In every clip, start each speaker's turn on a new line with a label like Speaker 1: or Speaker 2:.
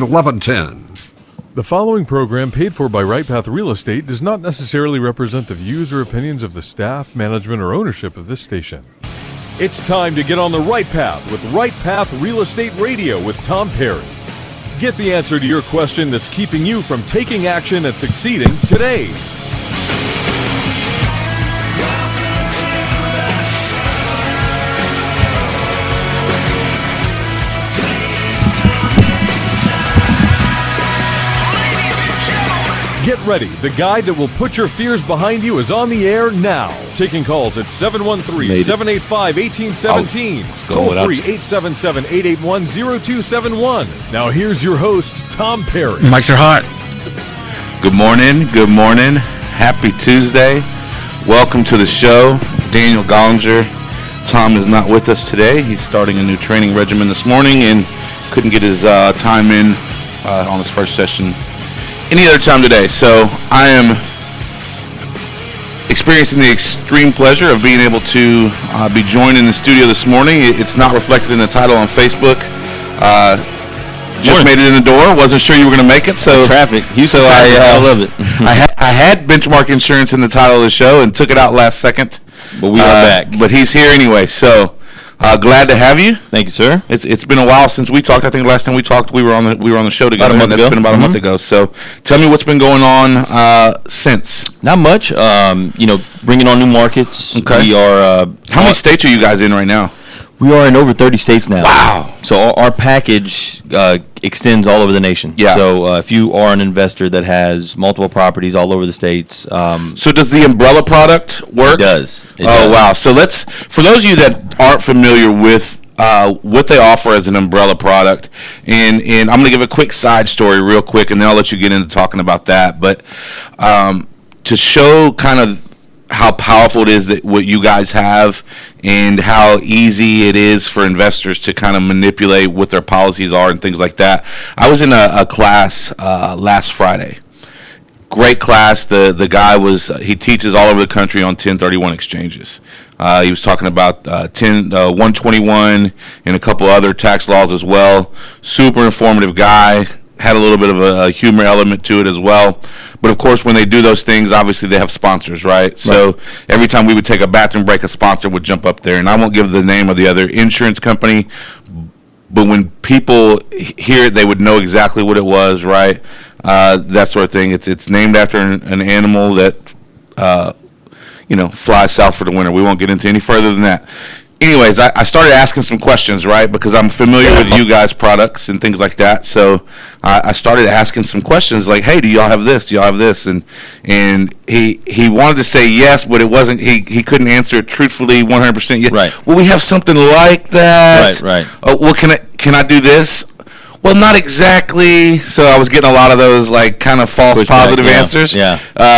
Speaker 1: 1110.
Speaker 2: The following program, paid for by Right Path Real Estate, does not necessarily represent the views or opinions of the staff, management, or ownership of this station. It's time to get on the right path with Right Path Real Estate Radio with Tom Perry. Get the answer to your question that's keeping you from taking action and succeeding today. Get ready. The guide that will put your fears behind you is on the air now. Taking calls at 713-785-1817. Toll free 877-881-0271. Now here's your host, Tom Perry.
Speaker 3: Mics are hot.
Speaker 4: Good morning. Good morning. Happy Tuesday. Welcome to the show. Daniel Gollinger. Tom is not with us today. He's starting a new training regimen this morning and couldn't get his time in on his first session any other time today. So I am experiencing the extreme pleasure of being able to be joined in the studio this morning. It's not reflected in the title on Facebook. Just made it in the door. Wasn't sure you were going to make it. So
Speaker 3: traffic.
Speaker 4: So I love it. I had Benchmark Insurance in the title of the show and took it out last second.
Speaker 3: But we are back.
Speaker 4: But he's here anyway. So glad to have you.
Speaker 3: Thank you, sir.
Speaker 4: It's been a while since we talked. I think last time we talked, we were on the show together.
Speaker 3: About a month ago.
Speaker 4: That's been about a month ago. So tell me what's been going on since.
Speaker 3: Not much. Bringing on new markets.
Speaker 4: Okay.
Speaker 3: We are.
Speaker 4: How many states are you guys in right now?
Speaker 3: We are in over 30 states now.
Speaker 4: Wow.
Speaker 3: So our package extends all over the nation.
Speaker 4: Yeah.
Speaker 3: So if you are an investor that has multiple properties all over the states.
Speaker 4: So does the umbrella product work?
Speaker 3: It does. It
Speaker 4: does.
Speaker 3: Wow.
Speaker 4: So for those of you that aren't familiar with what they offer as an umbrella product, and I'm going to give a quick side story real quick, and then I'll let you get into talking about that. But to show kind of how powerful it is that what you guys have and how easy it is for investors to kind of manipulate what their policies are and things like that. I was in a class last Friday. Great class. The guy he teaches all over the country on 1031 exchanges. He was talking about 121 and a couple other tax laws as well. Super informative guy. Had a little bit of a humor element to it as well. But of course, when they do those things, obviously they have sponsors, right? So every time we would take a bathroom break, a sponsor would jump up there. And I won't give the name of the other insurance company, but when people hear it, they would know exactly what it was, right? That sort of thing. It's named after an animal that, flies south for the winter. We won't get into any further than that. Anyways, I started asking some questions, right, because I'm familiar with you guys' products and things like that. So I started asking some questions like, hey, do y'all have this? Do y'all have this? And he wanted to say yes, but it wasn't. He couldn't answer it truthfully 100% yet.
Speaker 3: Right.
Speaker 4: Well, we have something like that.
Speaker 3: Right.
Speaker 4: Well, can I do this? Well, not exactly. So I was getting a lot of those like kind of false positive answers.
Speaker 3: Yeah.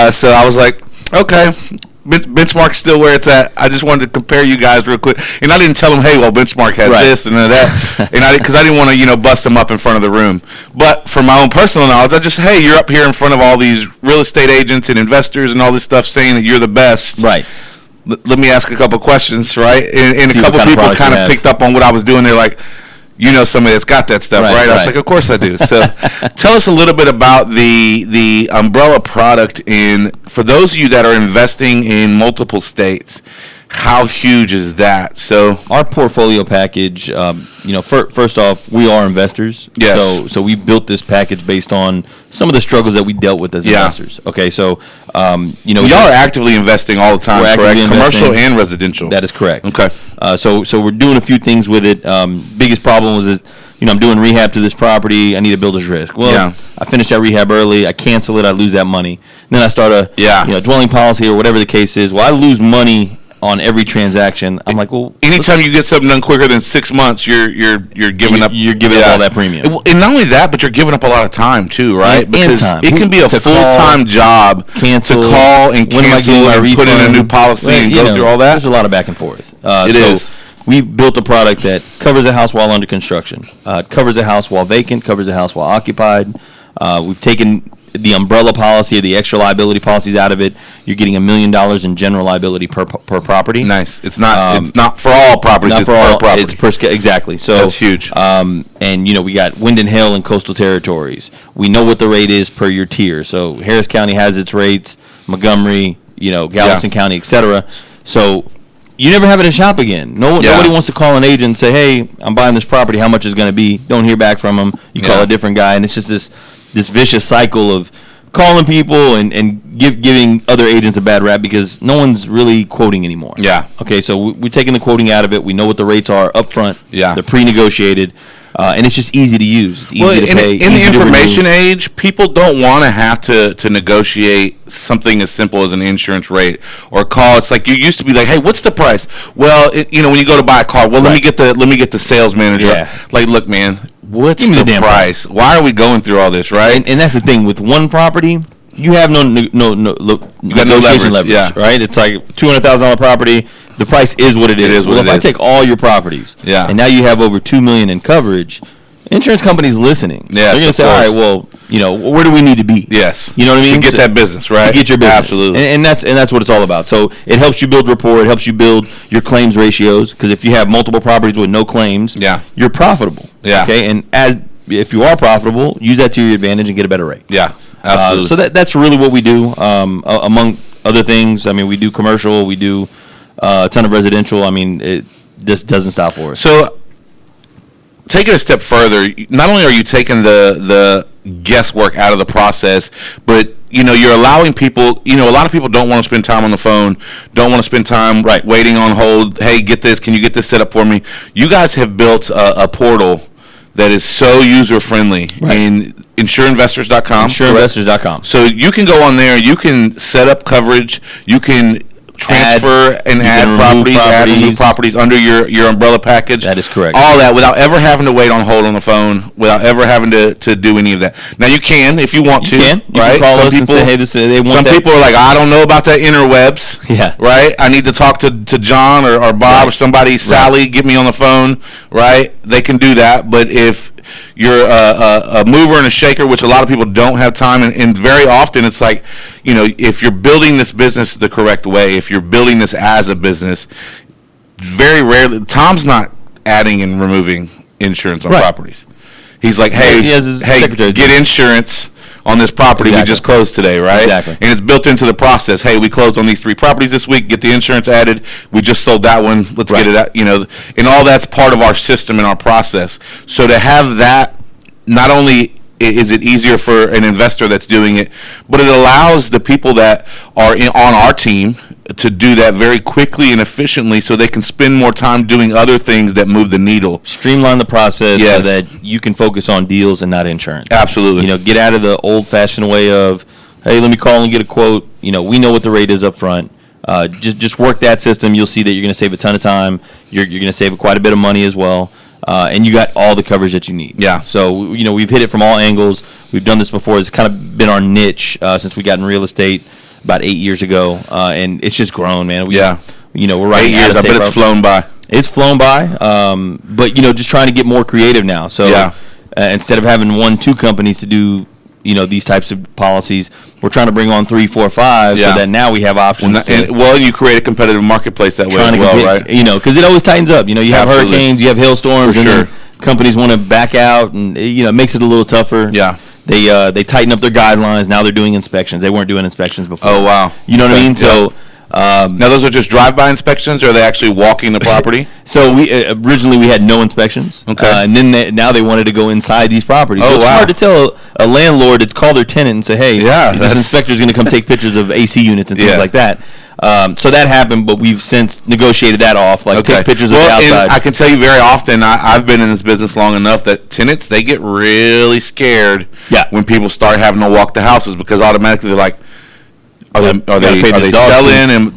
Speaker 4: So I was like, okay. Benchmark's still where it's at. I just wanted to compare you guys real quick, and I didn't tell them, hey, well, Benchmark has this and that, and because I didn't want to, bust them up in front of the room. But for my own personal knowledge, I just, hey, you're up here in front of all these real estate agents and investors and all this stuff, saying that you're the best.
Speaker 3: Right.
Speaker 4: Let me ask a couple questions, right? And a couple people kind of picked up on what I was doing. They're like, somebody that's got that stuff, right? I was like, of course I do. So tell us a little bit about the umbrella product. And for those of you that are investing in multiple states, how huge is that? So
Speaker 3: our portfolio package, first off, we are investors.
Speaker 4: Yes.
Speaker 3: So we built this package based on some of the struggles that we dealt with as investors. Okay, so
Speaker 4: y'all are actively investing all the time, correct? Commercial and residential.
Speaker 3: That is correct.
Speaker 4: Okay.
Speaker 3: So we're doing a few things with it. Biggest problem was I'm doing rehab to this property. I need a builder's risk. Well, I finish that rehab early. I cancel it. I lose that money. And then I start a dwelling policy or whatever the case is. Well, I lose money on every transaction. I'm like, well,
Speaker 4: anytime you get something done quicker than 6 months, you're giving up.
Speaker 3: You're giving up all that premium.
Speaker 4: And not only that, but you're giving up a lot of time too, right?
Speaker 3: Because time.
Speaker 4: It can be a full-time job
Speaker 3: cancel,
Speaker 4: to call and cancel and put in a new policy and go through all that.
Speaker 3: There's a lot of back and forth.
Speaker 4: It is.
Speaker 3: We built a product that covers a house while under construction, covers a house while vacant, covers a house while occupied. We've taken the umbrella policy or the extra liability policies out of it, you're getting $1 million in general liability per property.
Speaker 4: Nice. It's not for all properties.
Speaker 3: Not
Speaker 4: it's
Speaker 3: for all
Speaker 4: property.
Speaker 3: It's per exactly. So
Speaker 4: that's huge.
Speaker 3: And we got wind and hail in coastal territories. We know what the rate is per your tier. So Harris County has its rates. Montgomery, Galveston County, etc. So you never have it to shop again. Nobody wants to call an agent and say, "Hey, I'm buying this property. How much is it going to be?" Don't hear back from them. You call a different guy, and it's just this vicious cycle of calling people and giving other agents a bad rap because no one's really quoting anymore.
Speaker 4: Yeah.
Speaker 3: Okay, so we're taking the quoting out of it. We know what the rates are up front.
Speaker 4: Yeah.
Speaker 3: They're pre-negotiated. And it's just easy to use. It's easy to pay.
Speaker 4: In the information age, people don't want to have to negotiate something as simple as an insurance rate or call. It's like you used to be like, "Hey, what's the price?" Well, when you go to buy a car, well, let me get the sales manager.
Speaker 3: Yeah.
Speaker 4: Like, look, man, what's the price? Why are we going through all this, right?
Speaker 3: And that's the thing with one property. You have no negotiation leverage, right? It's like $200,000 property. The price is what it is. Well, if I take all your properties, and now you have over $2 million in coverage, insurance companies listening.
Speaker 4: Yeah,
Speaker 3: they're going to say, all right, well, where do we need to be?
Speaker 4: Yes,
Speaker 3: you know what I mean.
Speaker 4: To get that business, right?
Speaker 3: To get your business,
Speaker 4: absolutely.
Speaker 3: And that's what it's all about. So it helps you build rapport. It helps you build your claims ratios because if you have multiple properties with no claims, you're profitable.
Speaker 4: Yeah.
Speaker 3: Okay, and if you are profitable, use that to your advantage and get a better rate.
Speaker 4: Yeah. Absolutely.
Speaker 3: So that's really what we do. Among other things, I mean, we do commercial, we do a ton of residential. I mean, it just doesn't stop for us.
Speaker 4: So, take it a step further. Not only are you taking the guesswork out of the process, but you're allowing people. A lot of people don't want to spend time on the phone, don't want to spend time waiting on hold. Hey, get this. Can you get this set up for me? You guys have built a portal that is so user friendly in insureinvestors.com.
Speaker 3: Insureinvestors.com.
Speaker 4: So you can go on there, you can set up coverage, you can transfer and add new properties under your umbrella package.
Speaker 3: That is correct.
Speaker 4: All that without ever having to wait on hold on the phone, without ever having to do any of that. Now you can if you want to.
Speaker 3: You
Speaker 4: right?
Speaker 3: Can call us and say, hey, they want
Speaker 4: some
Speaker 3: that.
Speaker 4: people are like, I don't know about that interwebs.
Speaker 3: Yeah.
Speaker 4: Right? I need to talk to John or Bob or somebody, Sally, get me on the phone. Right? They can do that. But if you're a mover and a shaker, which a lot of people don't have time, and very often it's like, if you're building this business the correct way, if you're building this as a business, very rarely, Tom's not adding and removing insurance on properties. He's like, hey, get insurance on this property we just closed today, right?
Speaker 3: Exactly.
Speaker 4: And it's built into the process. Hey, we closed on these 3 properties this week. Get the insurance added. We just sold that one. Let's get it out. And all that's part of our system and our process. So to have that, not only is it easier for an investor that's doing it, but it allows the people that are on our team to do that very quickly and efficiently so they can spend more time doing other things that move the needle.
Speaker 3: Streamline the process so that you can focus on deals and not insurance.
Speaker 4: Absolutely.
Speaker 3: Get out of the old-fashioned way of, hey, let me call and get a quote. We know what the rate is up front. Just work that system. You'll see that you're going to save a ton of time. You're going to save quite a bit of money as well. And you got all the coverage that you need.
Speaker 4: Yeah.
Speaker 3: So, we've hit it from all angles. We've done this before. It's kind of been our niche since we got in real estate about 8 years ago. And it's just grown, man. We're right
Speaker 4: 8 years. I bet it's flown by.
Speaker 3: It's flown by. But, just trying to get more creative now. So, instead of having 1-2 companies to do, these types of policies, we're trying to bring on 3, 4, 5 so that now we have options.
Speaker 4: You create a competitive marketplace that way as well, right?
Speaker 3: Because it always tightens up. You have hurricanes, you have hailstorms, and then companies want to back out, and it makes it a little tougher.
Speaker 4: Yeah.
Speaker 3: They tighten up their guidelines. Now they're doing inspections. They weren't doing inspections before.
Speaker 4: Oh, wow.
Speaker 3: You know what I mean? So
Speaker 4: now those are just drive-by inspections, or are they actually walking the property?
Speaker 3: So we originally we had no inspections.
Speaker 4: Okay.
Speaker 3: And then now they wanted to go inside these properties.
Speaker 4: Oh,
Speaker 3: so it's hard to tell a landlord to call their tenant and say, hey, this inspector's going to come take pictures of AC units and things like that. So that happened, but we've since negotiated that off. Take pictures of the outside.
Speaker 4: I can tell you very often, I've been in this business long enough that tenants, they get really scared when people start having to walk the houses because automatically they're like, are they selling? And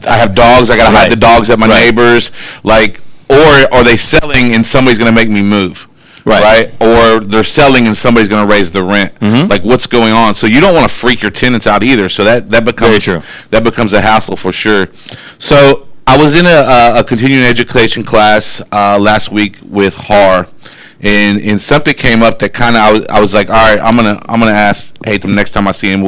Speaker 4: I have dogs. I got to hide the dogs at my neighbors. Or are they selling and somebody's going to make me move? Right? Or they're selling and somebody's going to raise the rent. Mm-hmm. What's going on? So you don't want to freak your tenants out either. So that becomes a hassle for sure. So I was in a continuing education class last week with HAR, and something came up that kind of I was like, all right, I'm gonna ask Hatham next time I see him.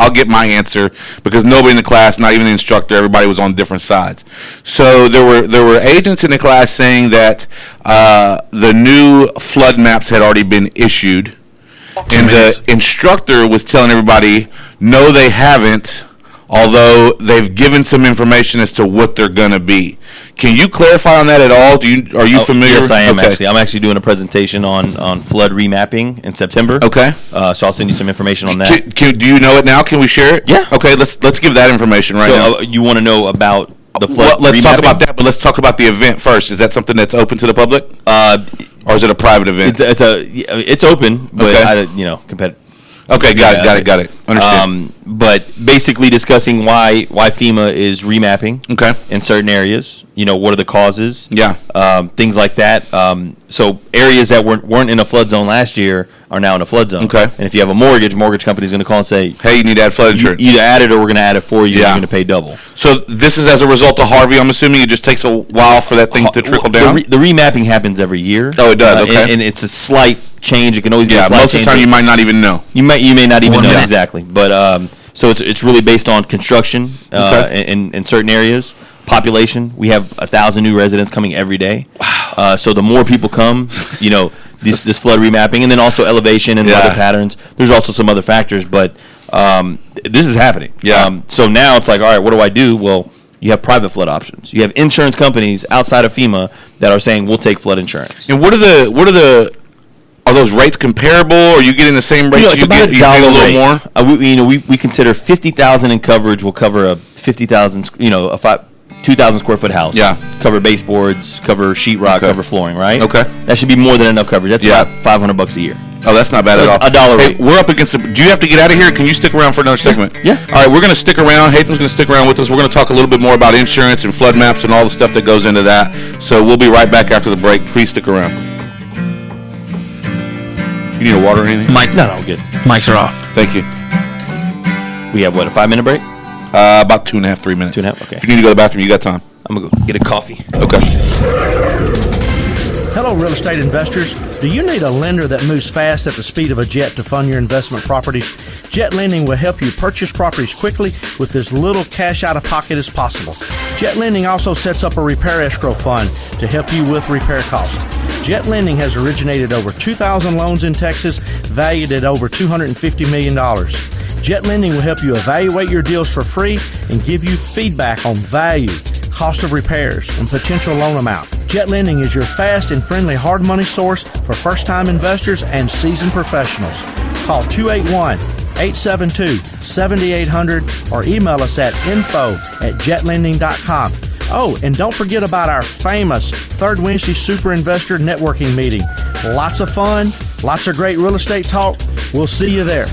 Speaker 4: I'll get my answer, because nobody in the class, not even the instructor, everybody was on different sides. So there were agents in the class saying that the new flood maps had already been issued, and the instructor was telling everybody, no, they haven't, although they've given some information as to what they're going to be. Can you clarify on that at all? Are you familiar?
Speaker 3: Yes, I am. Okay. I'm actually doing a presentation on flood remapping in September.
Speaker 4: Okay.
Speaker 3: So I'll send you some information on that.
Speaker 4: Do you know it now? Can we share it?
Speaker 3: Yeah.
Speaker 4: Okay, let's give that information now.
Speaker 3: So you want to know about the flood
Speaker 4: let's
Speaker 3: remapping?
Speaker 4: talk about that, but let's talk about the event first. Is that something that's open to the public? Or is it a private event?
Speaker 3: It's open, but
Speaker 4: okay.
Speaker 3: Competitive.
Speaker 4: Okay, got it. Understand.
Speaker 3: But basically discussing why FEMA is remapping in certain areas. What are the causes?
Speaker 4: Yeah.
Speaker 3: Things like that. So areas that weren't in a flood zone last year are now in a flood zone.
Speaker 4: Okay.
Speaker 3: And if you have a mortgage company is going to call and say,
Speaker 4: hey, you need to add flood insurance.
Speaker 3: You either add it or we're going to add it for you. Yeah. You're going to pay double.
Speaker 4: So this is as a result of Harvey, I'm assuming. It just takes a while for that thing to trickle down?
Speaker 3: The remapping happens every year.
Speaker 4: Oh, it does. Okay.
Speaker 3: And it's a slight change. It can always be a slight change.
Speaker 4: Most of the time you might not even know.
Speaker 3: You may not even know exactly. But so it's really based on construction in certain areas. Population. We have 1,000 new residents coming every day. Wow. So the more people come, this flood remapping, and then also elevation and weather patterns. There's also some other factors, but this is happening.
Speaker 4: Yeah.
Speaker 3: So now it's like, all right, what do I do? Well, you have private flood options. You have insurance companies outside of FEMA that are saying we'll take flood insurance.
Speaker 4: And are those rates comparable? Or are you getting the same rates?
Speaker 3: It's about $1
Speaker 4: a little
Speaker 3: more. We consider 50,000 in coverage will cover a 50,000. 2,000 square foot house.
Speaker 4: Yeah.
Speaker 3: Cover baseboards, cover sheetrock, cover flooring, right?
Speaker 4: Okay.
Speaker 3: That should be more than enough coverage. That's about $500 a year.
Speaker 4: Oh, that's not bad at all.
Speaker 3: $1 rate.
Speaker 4: We're up against do you have to get out of here? Can you stick around for another segment?
Speaker 3: Yeah.
Speaker 4: All right, we're going to stick around. Hatham's going to stick around with us. We're going to talk a little bit more about insurance and flood maps and all the stuff that goes into that. So we'll be right back after the break. Please stick around. You need a water or anything?
Speaker 3: Mike? No, we're good.
Speaker 1: Mics are off.
Speaker 4: Thank you.
Speaker 3: We have, a 5-minute break?
Speaker 4: About 2.5, 3 minutes.
Speaker 3: 2.5, okay.
Speaker 4: If you need to go to the bathroom, you got time.
Speaker 3: I'm going to go get a coffee.
Speaker 4: Okay.
Speaker 5: Hello, real estate investors. Do you need a lender that moves fast at the speed of a jet to fund your investment properties? Jet Lending will help you purchase properties quickly with as little cash out of pocket as possible. Jet Lending also sets up a repair escrow fund to help you with repair costs. Jet Lending has originated over 2,000 loans in Texas, valued at over $250 million. Jet Lending will help you evaluate your deals for free and give you feedback on value, cost of repairs, and potential loan amount. Jet Lending is your fast and friendly hard money source for first-time investors and seasoned professionals. Call 281-872-7800 or email us at info@jetlending.com. Oh, and don't forget about our famous Third Wednesday Super Investor Networking Meeting. Lots of fun, lots of great real estate talk. We'll see you there.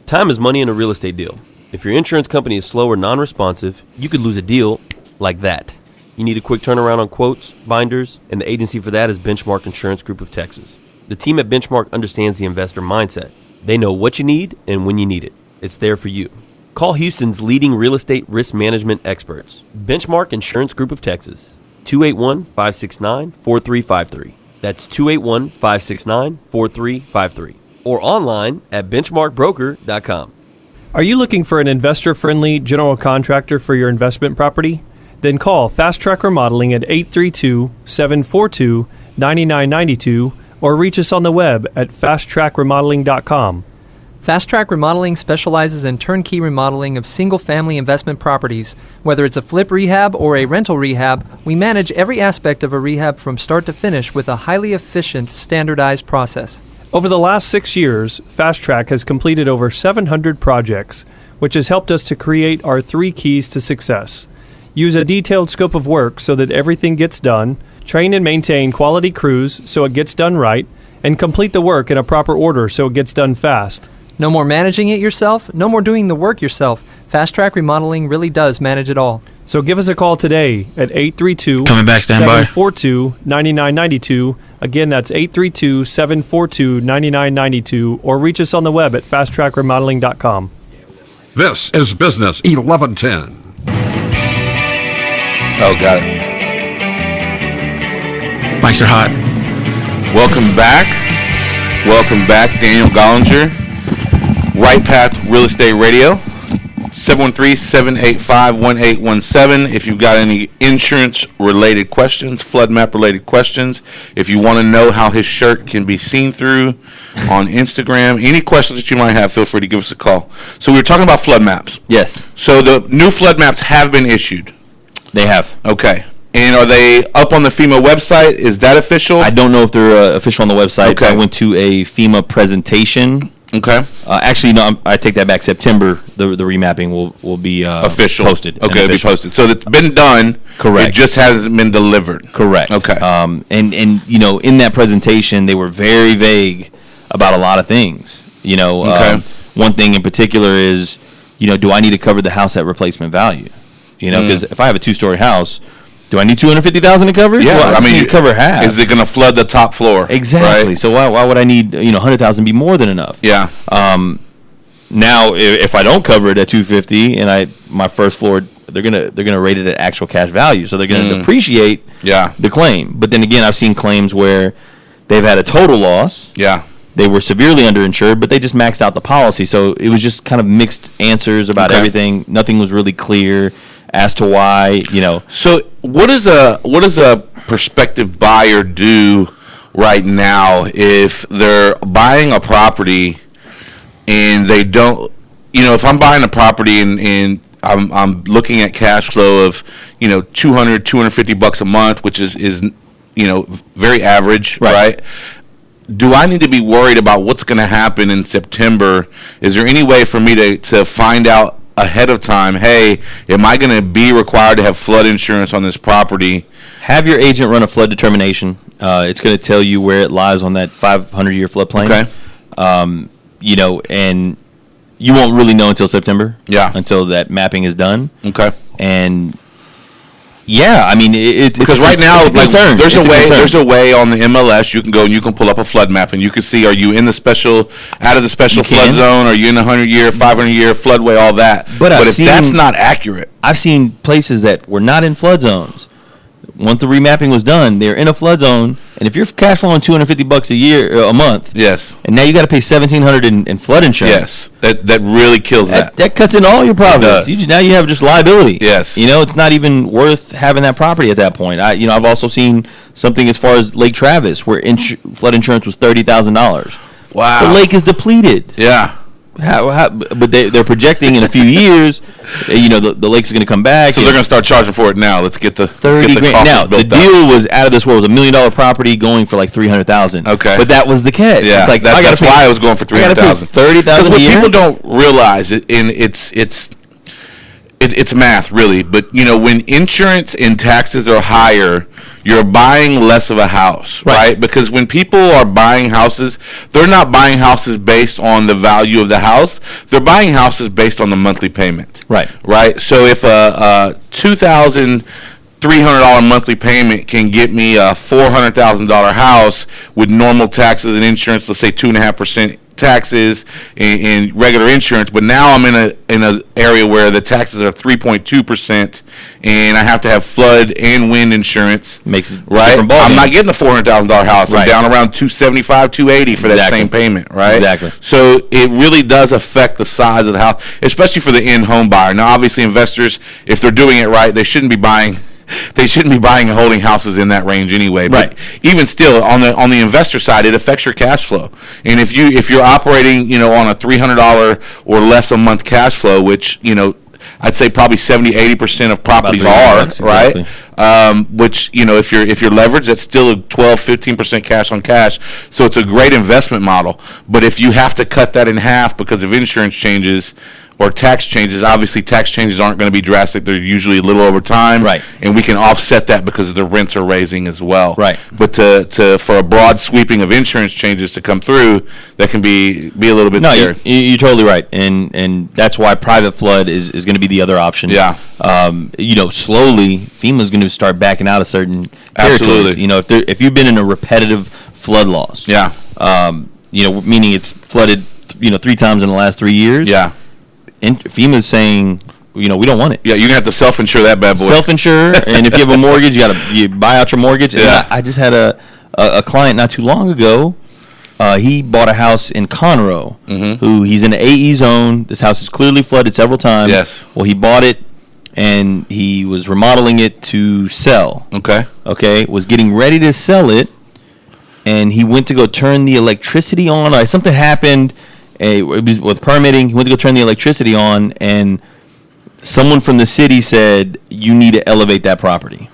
Speaker 6: Time is money in a real estate deal. If your insurance company is slow or non-responsive, you could lose a deal like that. You need a quick turnaround on quotes, binders, and the agency for that is Benchmark Insurance Group of Texas. The team at Benchmark understands the investor mindset. They know what you need and when you need it. It's there for you. Call Houston's leading real estate risk management experts, Benchmark Insurance Group of Texas, 281-569-4353. That's 281-569-4353. Or online at benchmarkbroker.com.
Speaker 7: Are you looking for an investor-friendly general contractor for your investment property? Then call Fast Track Remodeling at 832-742-9992 or reach us on the web at fasttrackremodeling.com.
Speaker 8: Fast Track Remodeling specializes in turnkey remodeling of single-family investment properties. Whether it's a flip rehab or a rental rehab, we manage every aspect of a rehab from start to finish with a highly efficient, standardized process.
Speaker 7: Over the last 6 years, Fast Track has completed over 700 projects, which has helped us to create our 3 keys to success. Use a detailed scope of work so that everything gets done, train and maintain quality crews so it gets done right, and complete the work in a proper order so it gets done fast.
Speaker 8: No more managing it yourself, no more doing the work yourself. Fast Track Remodeling really does manage it all.
Speaker 7: So give us a call today at 832-742-9992. Again, that's 832-742-9992, or reach us on the web at fasttrackremodeling.com.
Speaker 9: This is Business 1110.
Speaker 4: Oh, got it.
Speaker 1: Mics are hot.
Speaker 4: Welcome back. Welcome back, Daniel Gollinger, Right Path Real Estate Radio, 713-785-1817. If you've got any insurance-related questions, flood map-related questions, if you want to know how his shirt can be seen through on Instagram, any questions that you might have, feel free to give us a call. So we were talking about flood maps.
Speaker 3: Yes.
Speaker 4: So the new flood maps have been issued.
Speaker 3: They have.
Speaker 4: Okay. And are they up on the FEMA website? Is that official?
Speaker 3: I don't know if they're official on the website.
Speaker 4: Okay.
Speaker 3: I went to a FEMA presentation.
Speaker 4: Okay.
Speaker 3: Actually, no, I take that back. September, the remapping will be
Speaker 4: official.
Speaker 3: Posted.
Speaker 4: Okay, it'll be posted. So it's been done.
Speaker 3: Correct.
Speaker 4: It just hasn't been delivered.
Speaker 3: Correct.
Speaker 4: Okay.
Speaker 3: And in that presentation, they were very vague about a lot of things.
Speaker 4: Okay.
Speaker 3: One thing in particular is, do I need to cover the house at replacement value? Because if I have a 2-story house, do I need $250,000 to cover?
Speaker 4: Yeah,
Speaker 3: well, I mean,
Speaker 4: you
Speaker 3: cover half.
Speaker 4: Is it going to flood the top floor?
Speaker 3: Exactly.
Speaker 4: Right?
Speaker 3: So why would I need $100,000 be more than enough?
Speaker 4: Yeah.
Speaker 3: Now, if I don't cover it at $250 and my first floor, they're gonna rate it at actual cash value, so they're gonna depreciate the claim. But then again, I've seen claims where they've had a total loss.
Speaker 4: Yeah.
Speaker 3: They were severely underinsured, but they just maxed out the policy. So it was just kind of mixed answers about everything. Nothing was really clear as to why.
Speaker 4: So what does a prospective buyer do right now if they're buying a property and they don't? If I'm buying a property and I'm looking at cash flow of $250 a month, which is very average, right? Do I need to be worried about what's going to happen in September? Is there any way for me to find out ahead of time, hey, am I going to be required to have flood insurance on this property?
Speaker 3: Have your agent run a flood determination. It's going to tell you where it lies on that 500-year floodplain.
Speaker 4: Okay.
Speaker 3: And you won't really know until September.
Speaker 4: Yeah.
Speaker 3: Until that mapping is done.
Speaker 4: Okay.
Speaker 3: And yeah, I mean,
Speaker 4: because right now, there's a way on the MLS you can go and you can pull up a flood map and you can see, are you in the special flood zone? Are you in the 100-year, 500-year floodway? All that. But if that's not accurate,
Speaker 3: I've seen places that were not in flood zones. Once the remapping was done, they're in a flood zone, and if you're cash flowing $250 a month,
Speaker 4: yes,
Speaker 3: and now you got to pay $1,700 in flood insurance,
Speaker 4: yes, that really kills that.
Speaker 3: That cuts into all your profits. Now you have just liability.
Speaker 4: Yes,
Speaker 3: it's not even worth having that property at that point. I've also seen something as far as Lake Travis where flood insurance was $30,000.
Speaker 4: Wow,
Speaker 3: the lake is depleted.
Speaker 4: Yeah.
Speaker 3: But they're projecting in a few years, the lake's going to come back.
Speaker 4: So they're going to start charging for it now. Let's get the
Speaker 3: $30,000. Now the deal was out of this world. It was $1 million property going for like $300,000.
Speaker 4: Okay,
Speaker 3: but that was the catch.
Speaker 4: Yeah,
Speaker 3: it's like
Speaker 4: that's why I was going for $300,000.
Speaker 3: $30,000.
Speaker 4: Because what people don't realize, it's math really. But when insurance and taxes are higher, you're buying less of a house, right? Because when people are buying houses, they're not buying houses based on the value of the house. They're buying houses based on the monthly payment.
Speaker 3: Right.
Speaker 4: So if a $2,300 monthly payment can get me a $400,000 house with normal taxes and insurance, let's say 2.5% taxes and regular insurance, but now I'm in an area where the taxes are 3.2% and I have to have flood and wind insurance.
Speaker 3: Makes it
Speaker 4: right. I'm not getting a $400,000 house. I'm down around $275, $280 for that same payment. Right.
Speaker 3: Exactly.
Speaker 4: So it really does affect the size of the house, especially for the end home buyer. Now, obviously, investors, if they're doing it right, they shouldn't be buying and holding houses in that range anyway. But even still, on the investor side, it affects your cash flow. And if you're operating, on a $300 or less a month cash flow, which I'd say probably 70-80% of properties are, right? Which if you're leveraged, that's still a 12-15% cash on cash. So it's a great investment model. But if you have to cut that in half because of insurance changes or tax changes, obviously tax changes aren't going to be drastic. They're usually a little over time,
Speaker 3: right?
Speaker 4: And we can offset that because the rents are raising as well,
Speaker 3: right?
Speaker 4: But for a broad sweeping of insurance changes to come through, that can be a little bit scary.
Speaker 3: You're totally right, and that's why private flood is going to be the other option.
Speaker 4: Yeah.
Speaker 3: Slowly FEMA's going to start backing out of certain territories.
Speaker 4: Absolutely.
Speaker 3: If you've been in a repetitive flood loss,
Speaker 4: meaning
Speaker 3: it's flooded, 3 times in the last 3 years.
Speaker 4: Yeah.
Speaker 3: FEMA's saying we don't want it.
Speaker 4: Yeah, you're gonna have to self-insure that bad boy.
Speaker 3: Self-insure, and if you have a mortgage, you buy out your mortgage. And
Speaker 4: Yeah.
Speaker 3: I just had a client not too long ago. He bought a house in Conroe. Who he's in the AE zone. This house is clearly flooded several times.
Speaker 4: Yes.
Speaker 3: Well, he bought it, and he was remodeling it to sell. Okay. Was getting ready to sell it, and he went to go turn the electricity on. Something happened. It was with permitting. He went to go turn the electricity on, and someone from the city said, you need to elevate that property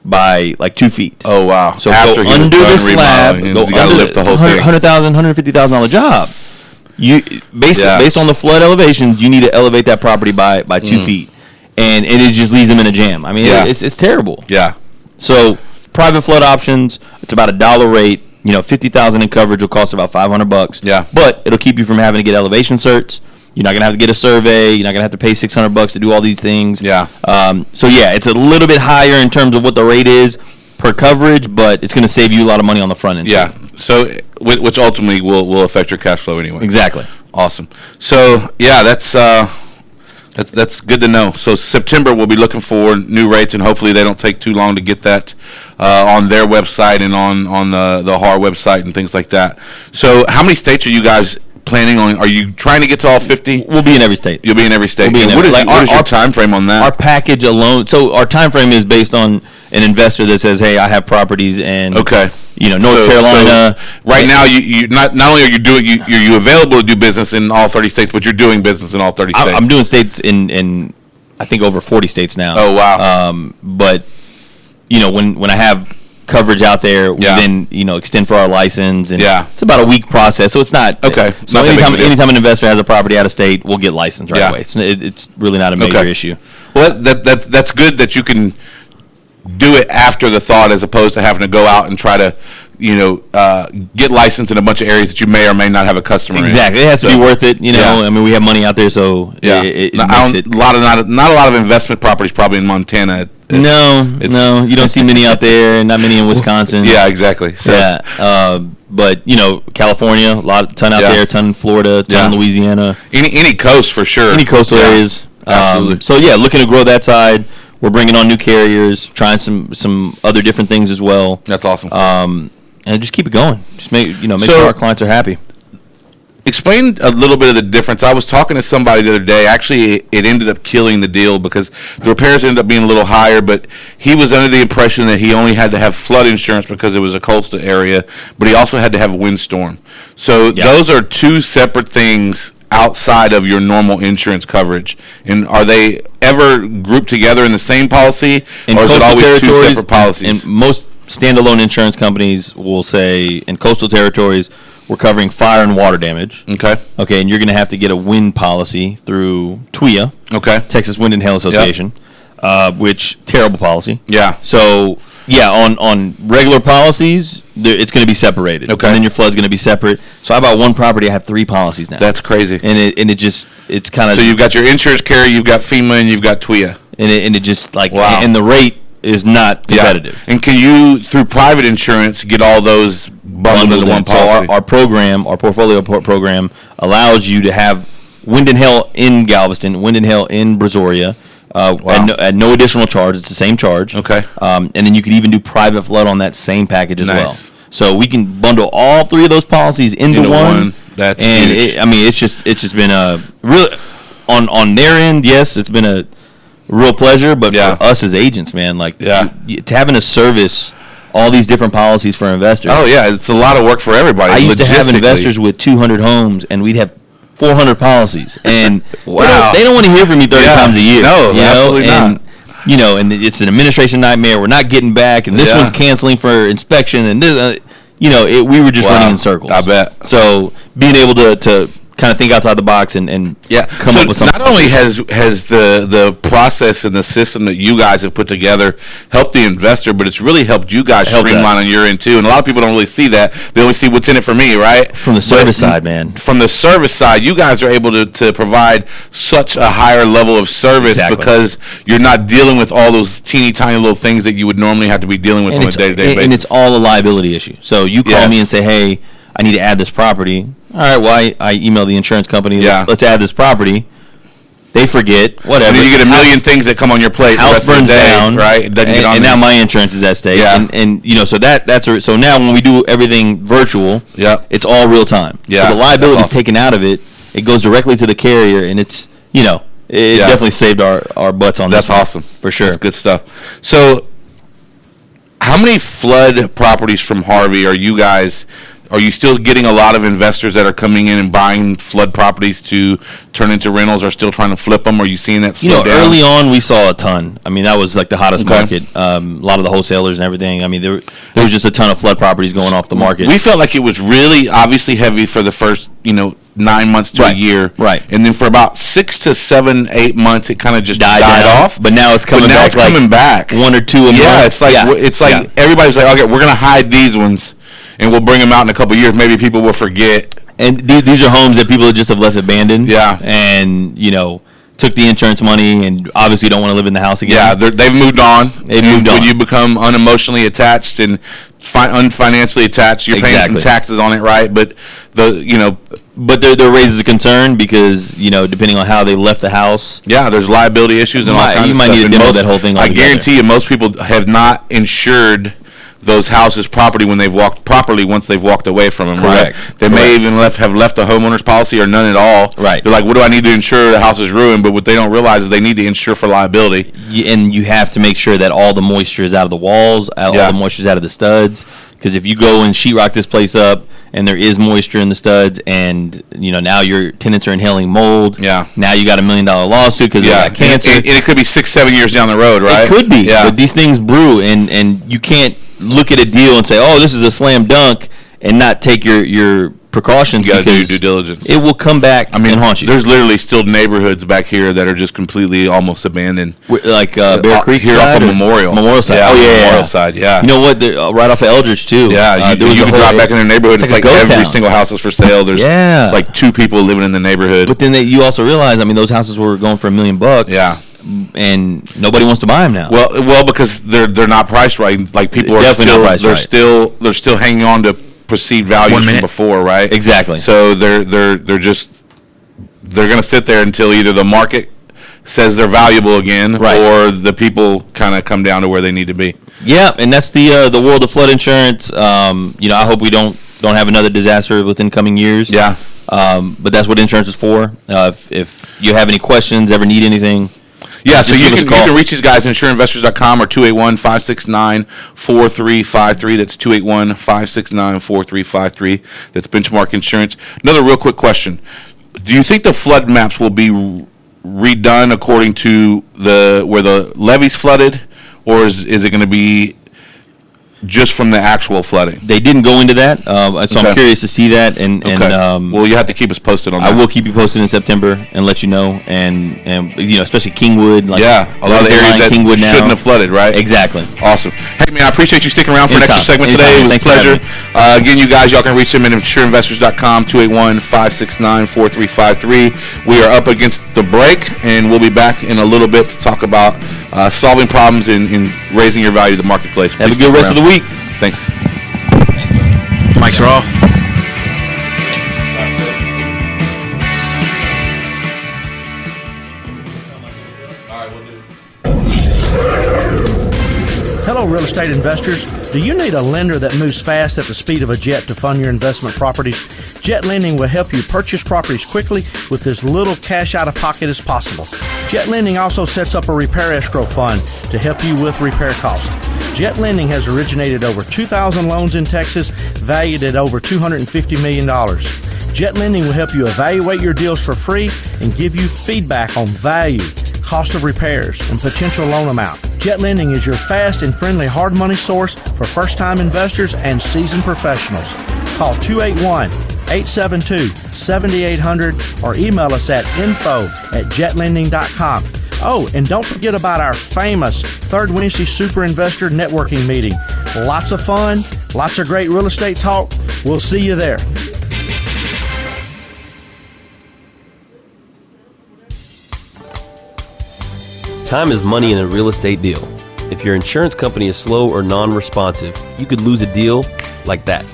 Speaker 3: by like 2 feet.
Speaker 4: Oh, wow.
Speaker 3: So
Speaker 4: After
Speaker 3: go
Speaker 4: he was
Speaker 3: under
Speaker 4: done
Speaker 3: the slab,
Speaker 4: remodeling,
Speaker 3: go
Speaker 4: you gotta
Speaker 3: under
Speaker 4: lift the whole thing.
Speaker 3: $100,000, $150,000 job. Based on the flood elevations, you need to elevate that property by 2 feet. And it just leaves them in a jam. I mean, it's terrible.
Speaker 4: Yeah.
Speaker 3: So private flood options, it's about $1 rate. $50,000 in coverage will cost about $500.
Speaker 4: Yeah.
Speaker 3: But it'll keep you from having to get elevation certs. You're not gonna have to get a survey. You're not gonna have to pay $600 to do all these things.
Speaker 4: Yeah.
Speaker 3: So it's a little bit higher in terms of what the rate is per coverage, but it's gonna save you a lot of money on the front end.
Speaker 4: Yeah. So, which ultimately will affect your cash flow anyway.
Speaker 3: Exactly.
Speaker 4: Awesome. So, yeah, that's good to know. So September we'll be looking for new rates, and hopefully they don't take too long to get that on their website and on the HAR website and things like that. So, how many states are you guys planning on? Are you trying to get to all 50?
Speaker 3: We'll be in every state.
Speaker 4: You'll be in every state.
Speaker 3: We'll be in
Speaker 4: what
Speaker 3: every,
Speaker 4: is your time frame on that?
Speaker 3: Our package alone. So our time frame is based on an investor that says, "Hey, I have properties in North Carolina."
Speaker 4: So right now, you not only are you doing you available to do business in all 30 states, but you're doing business in all 30 states.
Speaker 3: I'm doing states in I think over 40 states now.
Speaker 4: Oh wow!
Speaker 3: But when I have coverage out there, we then extend for our license, and it's about a week process, so it's not
Speaker 4: okay.
Speaker 3: So
Speaker 4: not
Speaker 3: anytime an investor has a property out of state, we'll get licensed right away. It's really not a major issue.
Speaker 4: Well, that's good that you can do it after the thought, as opposed to having to go out and try to get licensed in a bunch of areas that you may or may not have a customer
Speaker 3: exactly.
Speaker 4: in.
Speaker 3: It has to be worth it. I mean, we have money out there, so
Speaker 4: not a lot of investment properties probably in Montana.
Speaker 3: No, you don't see many out there, and not many in Wisconsin.
Speaker 4: Yeah, exactly. So,
Speaker 3: but California, ton out there, ton in Florida, ton in Louisiana.
Speaker 4: Any coast for sure.
Speaker 3: Any coastal areas.
Speaker 4: Absolutely.
Speaker 3: So looking to grow that side. We're bringing on new carriers, trying some other different things as well.
Speaker 4: That's awesome.
Speaker 3: And just keep it going. Just make sure our clients are happy.
Speaker 4: Explain a little bit of the difference. I was talking to somebody the other day. Actually, it ended up killing the deal because the repairs ended up being a little higher, but he was under the impression that he only had to have flood insurance because it was a coastal area, but he also had to have a windstorm. So those are two separate things outside of your normal insurance coverage. And are they ever grouped together in the same policy, or is it always two separate policies?
Speaker 3: And most standalone insurance companies will say in coastal territories, we're covering fire and water damage. Okay, and you're going to have to get a wind policy through TWIA. Texas Wind and Hail Association, which terrible policy.
Speaker 4: Yeah.
Speaker 3: So on regular policies, it's going to be separated.
Speaker 4: Okay.
Speaker 3: And then your flood's going to be separate. So I bought one property. I have 3 policies now.
Speaker 4: That's crazy.
Speaker 3: And it's kind of.
Speaker 4: So you've got your insurance carrier, you've got FEMA, and you've got TWIA.
Speaker 3: And it just like
Speaker 4: wow.
Speaker 3: And the rate is not competitive.
Speaker 4: And can you, through private insurance, get all those bundled into one policy?
Speaker 3: So our program, our portfolio program, allows you to have wind and hail in Galveston, wind and hail in Brazoria, at no additional charge. It's the same charge.
Speaker 4: Okay.
Speaker 3: And then you could even do private flood on that same package as well. So we can bundle all 3 of those policies into one.
Speaker 4: That's
Speaker 3: and
Speaker 4: huge.
Speaker 3: It's just been a really on their end. Yes, it's been a real pleasure, but for us as agents, man, to having to service all these different policies for investors.
Speaker 4: Oh yeah, it's a lot of work for everybody.
Speaker 3: I used to have investors with 200 homes, and we'd have 400 policies, and they don't want to hear from me 30 times a year.
Speaker 4: No, absolutely not.
Speaker 3: And it's an administration nightmare. We're not getting back, and this one's canceling for inspection, and this, we were just running in circles.
Speaker 4: I bet.
Speaker 3: So being able to kind of think outside the box and come up with something.
Speaker 4: Not only has the process and the system that you guys have put together helped the investor, but it's really helped you guys streamline on your end too. And a lot of people don't really see that. They only see what's in it for me, right?
Speaker 3: From the service side, man.
Speaker 4: From the service side, you guys are able to provide such a higher level of service because you're not dealing with all those teeny tiny little things that you would normally have to be dealing with on a day-to-day basis.
Speaker 3: And it's all a liability issue. So you call me and say, hey, I need to add this property. All right, well, I email the insurance company. Let's add this property. They forget, whatever.
Speaker 4: And then you get a million things that come on your plate.
Speaker 3: House burns down,
Speaker 4: right? It doesn't get on
Speaker 3: and
Speaker 4: there.
Speaker 3: now my insurance is at stake.
Speaker 4: Yeah.
Speaker 3: And so so now when we do everything virtual, it's all real time.
Speaker 4: Yeah.
Speaker 3: So the liability is
Speaker 4: awesome.
Speaker 3: taken out of it. It goes directly to the carrier, and it's it definitely saved our butts on this.
Speaker 4: That's awesome.
Speaker 3: For sure.
Speaker 4: That's good stuff. So, how many flood properties from Harvey are you still getting a lot of investors that are coming in and buying flood properties to turn into rentals, or still trying to flip them? Are you seeing that slow down?
Speaker 3: Early on we saw a ton. I mean, that was like the hottest market. A lot of the wholesalers and everything. I mean, there was just a ton of flood properties going off the market.
Speaker 4: We felt like it was really obviously heavy for the first 9 months to a year,
Speaker 3: right?
Speaker 4: And then for about 6 to 7, 8 months, it kind of just died off.
Speaker 3: But now it's coming back.
Speaker 4: Coming back.
Speaker 3: 1 or 2 a month.
Speaker 4: Yeah, it's like everybody's like, okay, we're gonna hide these ones, and we'll bring them out in a couple of years. Maybe people will forget.
Speaker 3: And these are homes that people just have left abandoned.
Speaker 4: Yeah.
Speaker 3: And took the insurance money and obviously don't want to live in the house again.
Speaker 4: Yeah, they've moved on.
Speaker 3: They've moved on.
Speaker 4: When you become unemotionally attached and unfinancially attached, you're paying some taxes on it, right? But
Speaker 3: there raises a concern because depending on how they left the house.
Speaker 4: Yeah, there's liability issues and all kinds of stuff.
Speaker 3: You might need to demo that whole thing.
Speaker 4: I guarantee you, most people have not insured those houses property when they've walked properly once they've walked away from them.
Speaker 3: Correct.
Speaker 4: Right? They may even have left a homeowner's policy or none at all.
Speaker 3: Right.
Speaker 4: They're like, what do I need to insure? The house is ruined. But what they don't realize is they need to insure for liability.
Speaker 3: And you have to make sure that all the moisture is out of the walls, all the moisture is out of the studs. Because if you go and sheetrock this place up and there is moisture in the studs, and now your tenants are inhaling mold.
Speaker 4: Yeah.
Speaker 3: Now you got $1 million lawsuit because they got cancer.
Speaker 4: And it could be 6-7 years down the road, right?
Speaker 3: It could be.
Speaker 4: Yeah.
Speaker 3: But these things brew, and you can't look at a deal and say, "Oh, this is a slam dunk," and not take your precautions.
Speaker 4: You got to do
Speaker 3: because
Speaker 4: due diligence.
Speaker 3: It will come back and haunt you.
Speaker 4: There's literally still neighborhoods back here that are just completely almost abandoned.
Speaker 3: Like Bear Creek
Speaker 4: here off of Memorial
Speaker 3: side.
Speaker 4: Yeah, Memorial side. Yeah.
Speaker 3: You know what? Right off of Eldridge too.
Speaker 4: Yeah, you can drive back in their neighborhood. It's like every single house is for sale. There's like 2 people living in the neighborhood.
Speaker 3: But then you also realize, those houses were going for $1 million.
Speaker 4: Yeah.
Speaker 3: And nobody wants to buy them now.
Speaker 4: Well, because they're not priced right. Like people are still hanging on to perceived values from before, right?
Speaker 3: Exactly.
Speaker 4: So they're going to sit there until either the market says they're valuable again, or the people kind of come down to where they need to be.
Speaker 3: Yeah, and that's the world of flood insurance. I hope we don't have another disaster within coming years.
Speaker 4: Yeah.
Speaker 3: But that's what insurance is for. If you have any questions, ever need anything.
Speaker 4: Yeah, so you can reach these guys at insureinvestors.com or 281-569-4353. That's 281-569-4353. That's Benchmark Insurance. Another real quick question. Do you think the flood maps will be redone according to where the levees flooded, or is it going to be just from the actual flooding?
Speaker 3: They didn't go into that, so I'm curious to see that. And
Speaker 4: well, you have to keep us posted on that.
Speaker 3: I will keep you posted in September and let you know. And especially Kingwood.
Speaker 4: A lot of areas that
Speaker 3: Kingwood
Speaker 4: shouldn't have flooded, right?
Speaker 3: Exactly.
Speaker 4: Awesome. Hey, man, I appreciate you sticking around for an extra segment today. It was a pleasure. Again, you guys, y'all can reach them at insureinvestors.com, 281-569-4353. We are up against the break, and we'll be back in a little bit to talk about solving problems in raising your value to the marketplace.
Speaker 3: Have a good rest of the week.
Speaker 4: Thanks.
Speaker 1: Mics are off.
Speaker 5: Hello, real estate investors. Do you need a lender that moves fast at the speed of a jet to fund your investment properties? Jet Lending will help you purchase properties quickly with as little cash out of pocket as possible. Jet Lending also sets up a repair escrow fund to help you with repair costs. Jet Lending has originated over 2,000 loans in Texas, valued at over $250 million. Jet Lending will help you evaluate your deals for free and give you feedback on value, cost of repairs, and potential loan amount. Jet Lending is your fast and friendly hard money source for first-time investors and seasoned professionals. Call 281-872-7800 or email us at info@jetlending.com. Oh, and don't forget about our famous Third Wednesday Super Investor Networking Meeting. Lots of fun, lots of great real estate talk. We'll see you there.
Speaker 6: Time is money in a real estate deal. If your insurance company is slow or non-responsive, you could lose a deal like that.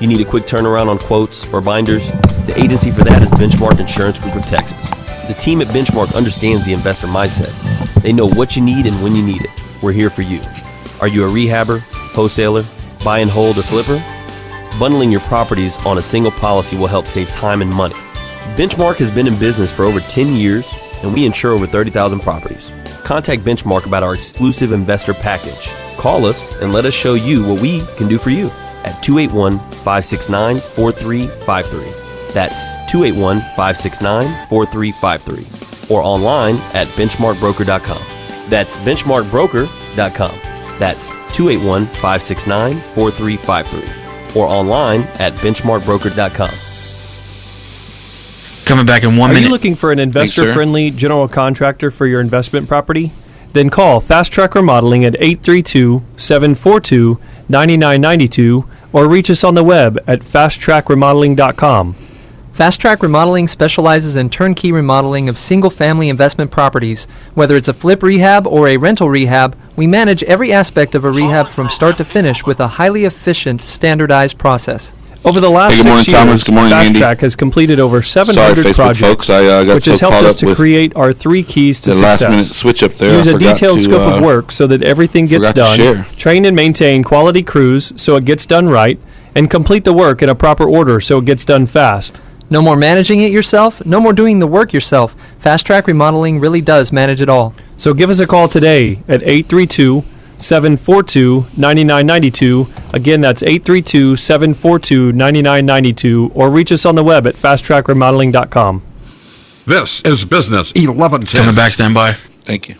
Speaker 6: You need a quick turnaround on quotes or binders? The agency for that is Benchmark Insurance Group of Texas. The team at Benchmark understands the investor mindset. They know what you need and when you need it. We're here for you. Are you a rehabber, wholesaler, buy and hold, or flipper? Bundling your properties on a single policy will help save time and money. Benchmark has been in business for over 10 years, and we insure over 30,000 properties. Contact Benchmark about our exclusive investor package. Call us and let us show you what we can do for you at 281-569-4353. That's 281-569-4353. Or online at benchmarkbroker.com. That's benchmarkbroker.com. That's 281-569-4353. Or online at benchmarkbroker.com.
Speaker 1: Coming back in 1 minute.
Speaker 7: Are you looking for an investor-friendly general contractor for your investment property? Then call Fast Track Remodeling at 832-742-9992 or reach us on the web at fasttrackremodeling.com.
Speaker 8: Fast Track Remodeling specializes in turnkey remodeling of single-family investment properties. Whether it's a flip rehab or a rental rehab, we manage every aspect of a rehab from start to finish with a highly efficient, standardized process.
Speaker 7: Over the last 6 years,
Speaker 4: Thomas. Good morning,
Speaker 7: Fast
Speaker 4: Andy.
Speaker 7: Track has completed over 700
Speaker 4: Facebook
Speaker 7: projects,
Speaker 4: folks. I got
Speaker 7: which
Speaker 4: so
Speaker 7: has helped
Speaker 4: caught
Speaker 7: us
Speaker 4: up
Speaker 7: to
Speaker 4: with
Speaker 7: create our 3 keys to
Speaker 4: the
Speaker 7: success.
Speaker 4: last minute switch up there.
Speaker 7: Use
Speaker 4: I
Speaker 7: a
Speaker 4: forgot
Speaker 7: detailed
Speaker 4: to,
Speaker 7: scope of work so that everything gets
Speaker 4: forgot to
Speaker 7: done.
Speaker 4: share.
Speaker 7: Train and maintain quality crews so it gets done right, and complete the work in a proper order so it gets done fast.
Speaker 8: No more managing it yourself, no more doing the work yourself. Fast Track Remodeling really does manage it all.
Speaker 7: So give us a call today at 832-742-9992. Again, that's 832-742-9992, or reach us on the web at fasttrackremodeling.com.
Speaker 9: This is Business 1110.
Speaker 1: Coming back, stand by.
Speaker 4: Thank you.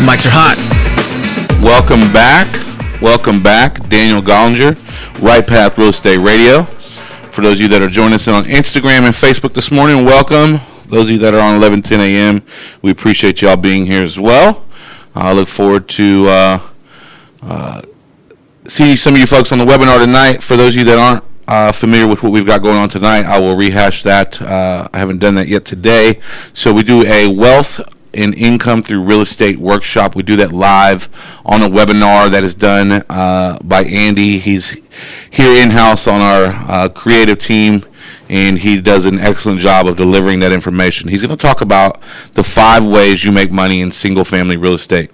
Speaker 1: Mics are hot.
Speaker 4: Welcome back. Welcome back. Daniel Gollinger, Right Path Real Estate Radio. For those of you that are joining us on Instagram and Facebook this morning, welcome. Those of you that are on 11:10 a.m., we appreciate y'all being here as well. I look forward to seeing some of you folks on the webinar tonight. For those of you that aren't familiar with what we've got going on tonight, I will rehash that. I haven't done that yet today. So we do a wealth and income through real estate workshop. We do that live on a webinar that is done by Andy. He's here in-house on our creative team, and he does an excellent job of delivering that information. He's going to talk about the 5 ways you make money in single-family real estate.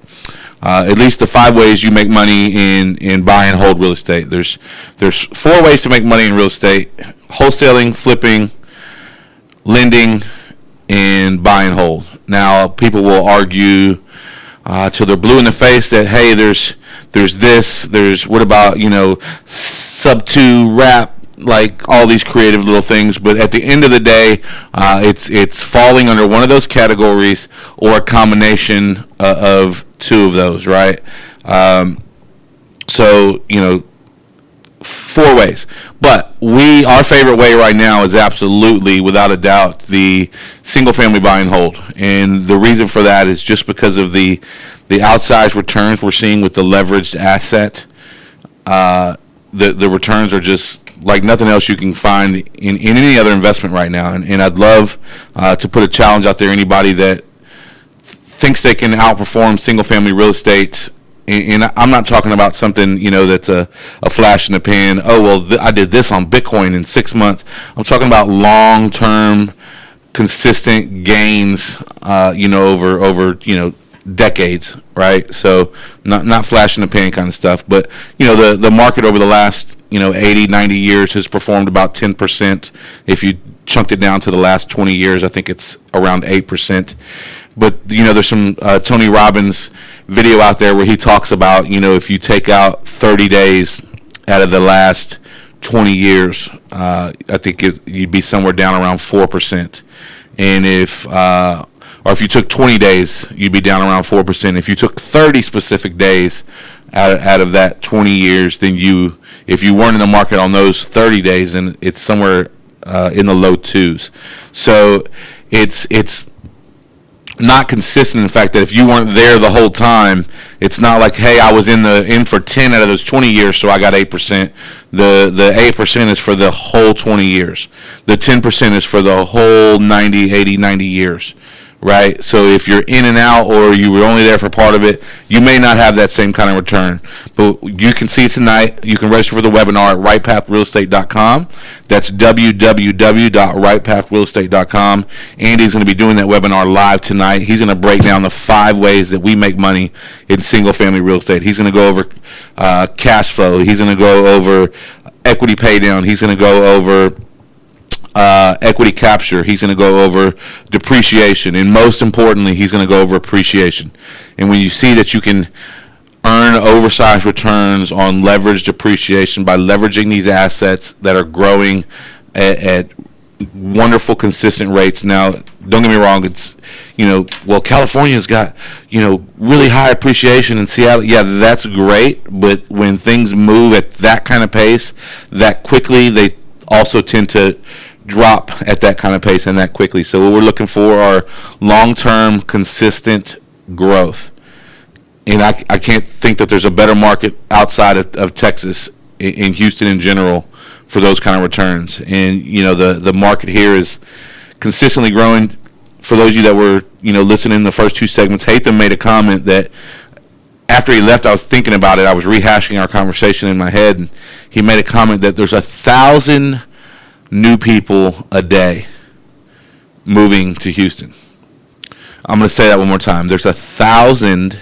Speaker 4: At least the 5 ways you make money in buy and hold real estate. There's 4 ways to make money in real estate: wholesaling, flipping, lending, and buy and hold. Now, people will argue till they're blue in the face that, hey, there's this, what about, sub 2 wrap, like all these creative little things. But at the end of the day, it's falling under one of those categories or a combination of 2 of those, right? So 4 ways. But our favorite way right now is absolutely, without a doubt, the single-family buy and hold. And the reason for that is just because of the outsized returns we're seeing with the leveraged asset. The returns are just like nothing else you can find in any other investment right now. And I'd love to put a challenge out there. Anybody that thinks they can outperform single-family real estate. And I'm not talking about something, that's a flash in the pan. Oh, well, I did this on Bitcoin in 6 months. I'm talking about long-term, consistent gains, over decades, right? So not flash in the pan kind of stuff. But, the market over the last, 80, 90 years has performed about 10%. If you chunked it down to the last 20 years, I think it's around 8%. But, there's some Tony Robbins video out there where he talks about, if you take out 30 days out of the last 20 years, I think you'd be somewhere down around 4%. And if you took 20 days, you'd be down around 4%. If you took 30 specific days out of that 20 years, then if you weren't in the market on those 30 days, then it's somewhere in the low 2s. So it's not consistent in the fact that if you weren't there the whole time, it's not like, hey, I was in for 10 out of those 20 years, so I got 8%. The 8% is for the whole 20 years. The 10% is for the whole 90 years, right? So if you're in and out or you were only there for part of it, you may not have that same kind of return. But you can see tonight. You can register for the webinar at rightpathrealestate.com. That's www.rightpathrealestate.com. Andy's going to be doing that webinar live tonight. He's going to break down the 5 ways that we make money in single-family real estate. He's going to go over cash flow. He's going to go over equity pay down. He's going to go over equity capture. He's going to go over depreciation, and most importantly, he's going to go over appreciation. And when you see that you can earn oversized returns on leveraged depreciation by leveraging these assets that are growing at wonderful, consistent rates. Now, don't get me wrong, it's, California's got, really high appreciation in Seattle. Yeah, that's great, but when things move at that kind of pace, that quickly, they also tend to drop at that kind of pace and that quickly. So what we're looking for are long-term, consistent growth. And I can't think that there's a better market outside of Texas, in Houston in general, for those kind of returns. And, the market here is consistently growing. For those of you that were, listening in the first 2 segments, Hatham made a comment that after he left, I was thinking about it. I was rehashing our conversation in my head, and he made a comment that there's 1,000 new people a day moving to Houston. I'm going to say that one more time. There's 1,000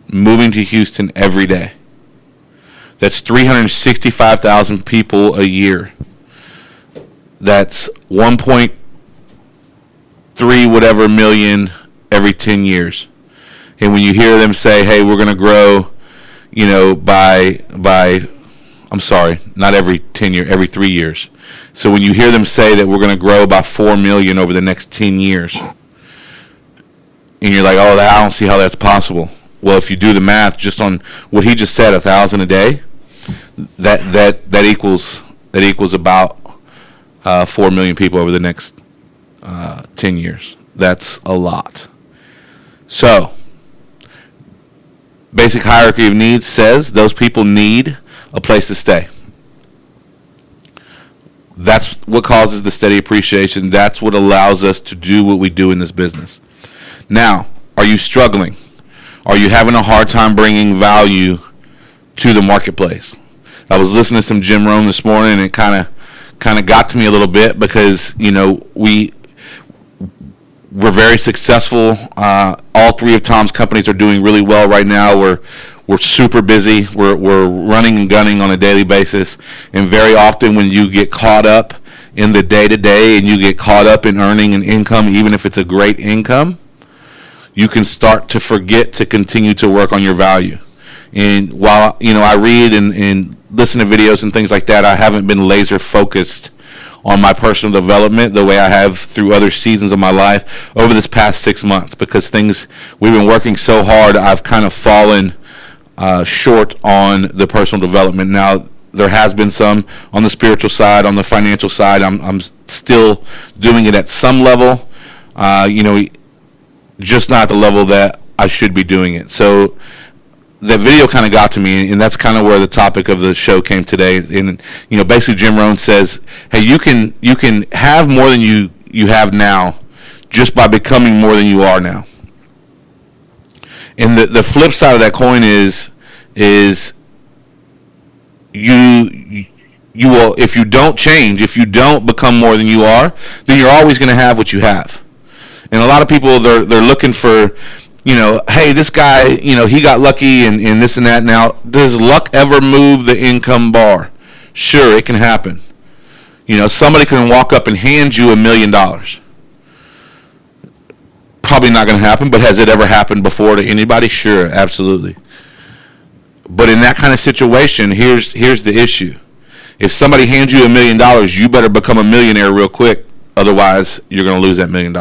Speaker 4: moving to Houston every day. That's 365,000 people a year. That's 1.3 whatever million every 10 years. And when you hear them say, hey, we're going to grow, I'm sorry, not every 10 years, every 3 years. So when you hear them say that we're going to grow by 4 million over the next 10 years, and you're like, oh, I don't see how that's possible. Well, if you do the math just on what he just said, 1,000 a day, that equals about 4 million people over the next 10 years. That's a lot. So, basic hierarchy of needs says those people need a place to stay. That's what causes the steady appreciation. That's what allows us to do what we do in this business. Now, are you struggling? Are you having a hard time bringing value to the marketplace? I was listening to some Jim Rohn this morning, and it kind of got to me a little bit because, we're very successful. All 3 of Tom's companies are doing really well right now. We're super busy. We're running and gunning on a daily basis. And very often when you get caught up in the day-to-day and you get caught up in earning an income, even if it's a great income, you can start to forget to continue to work on your value. And while, I read and listen to videos and things like that, I haven't been laser focused on my personal development the way I have through other seasons of my life over this past 6 months, because we've been working so hard, I've kind of fallen short on the personal development. Now, there has been some on the spiritual side, on the financial side. I'm still doing it at some level, just not at the level that I should be doing it. So that video kind of got to me, and that's kind of where the topic of the show came today. And basically Jim Rohn says, hey, you can have more than you have now just by becoming more than you are now. And the flip side of that coin is you will, if you don't change, if you don't become more than you are, then you're always going to have what you have. And a lot of people, they're looking for, hey, this guy, he got lucky and this and that. Now, does luck ever move the income bar? Sure, it can happen. Somebody can walk up and hand you $1 million. Probably not going to happen, but has it ever happened before to anybody? Sure, absolutely. But in that kind of situation, here's the issue. If somebody hands you $1 million, you better become a millionaire real quick. Otherwise, you're going to lose that $1 million.